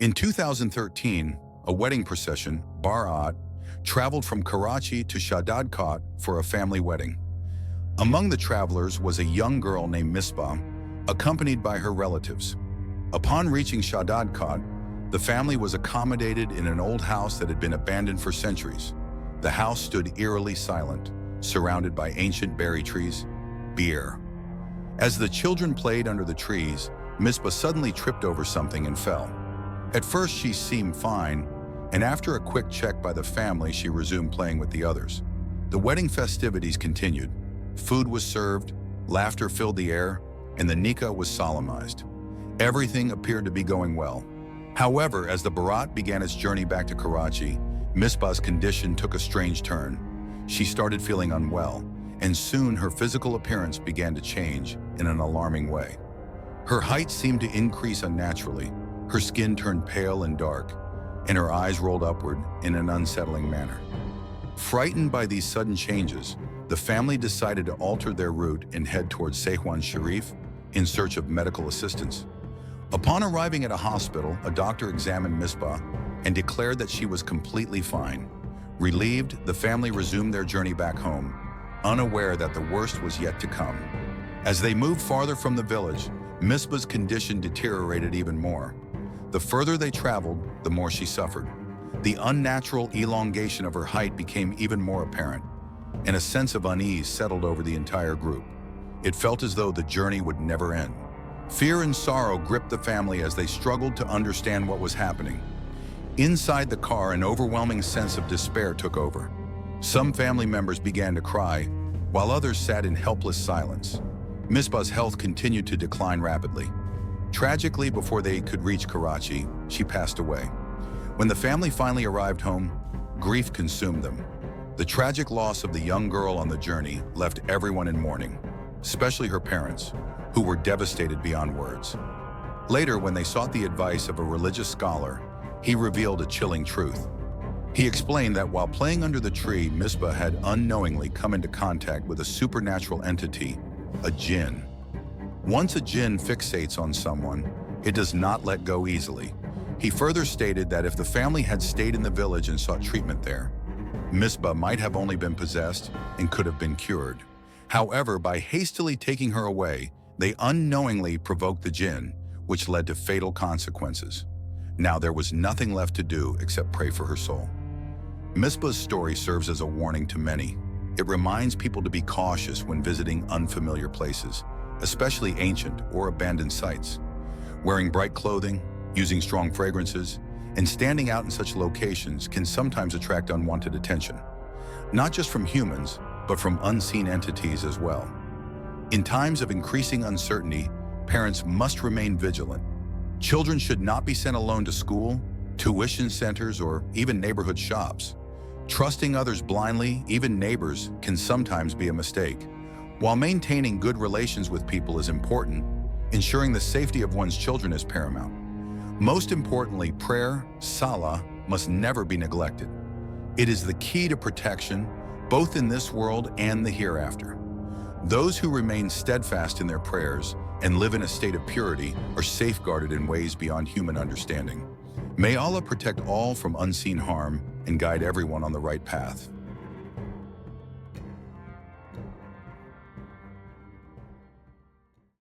In 2013, a wedding procession, Baraat, traveled from Karachi to Shadad for a family wedding. Among the travelers was a young girl named Misbah, accompanied by her relatives. Upon reaching Shadad, the family was accommodated in an old house that had been abandoned for centuries. The house stood eerily silent, surrounded by ancient berry trees, beer. As the children played under the trees, Misbah suddenly tripped over something and fell. At first she seemed fine, and after a quick check by the family, she resumed playing with the others. The wedding festivities continued. Food was served, laughter filled the air, and the nikah was solemnized. Everything appeared to be going well. However, as the Baraat began its journey back to Karachi, Misbah's condition took a strange turn. She started feeling unwell, and soon her physical appearance began to change in an alarming way. Her height seemed to increase unnaturally, her skin turned pale and dark, and her eyes rolled upward in an unsettling manner. Frightened by these sudden changes, the family decided to alter their route and head towards Sehwan Sharif in search of medical assistance. Upon arriving at a hospital, a doctor examined Misbah and declared that she was completely fine. Relieved, the family resumed their journey back home, unaware that the worst was yet to come. As they moved farther from the village, Misbah's condition deteriorated even more. The further they traveled, the more she suffered. The unnatural elongation of her height became even more apparent, and a sense of unease settled over the entire group. It felt as though the journey would never end. Fear and sorrow gripped the family as they struggled to understand what was happening. Inside the car, an overwhelming sense of despair took over. Some family members began to cry, while others sat in helpless silence. Misbah's health continued to decline rapidly. Tragically, before they could reach Karachi, she passed away. When the family finally arrived home, grief consumed them. The tragic loss of the young girl on the journey left everyone in mourning, especially her parents, who were devastated beyond words. Later, when they sought the advice of a religious scholar, he revealed a chilling truth. He explained that while playing under the tree, Misbah had unknowingly come into contact with a supernatural entity, a jinn. Once a jinn fixates on someone, it does not let go easily. He further stated that if the family had stayed in the village and sought treatment there, Misbah might have only been possessed and could have been cured. However, by hastily taking her away, they unknowingly provoked the jinn, which led to fatal consequences. Now there was nothing left to do except pray for her soul. Misbah's story serves as a warning to many. It reminds people to be cautious when visiting unfamiliar places, especially ancient or abandoned sites. Wearing bright clothing, using strong fragrances, and standing out in such locations can sometimes attract unwanted attention, not just from humans, but from unseen entities as well. In times of increasing uncertainty, parents must remain vigilant. Children should not be sent alone to school, tuition centers, or even neighborhood shops. Trusting others blindly, even neighbors, can sometimes be a mistake. While maintaining good relations with people is important, ensuring the safety of one's children is paramount. Most importantly, prayer, salah, must never be neglected. It is the key to protection, both in this world and the hereafter. Those who remain steadfast in their prayers and live in a state of purity are safeguarded in ways beyond human understanding. May Allah protect all from unseen harm and guide everyone on the right path.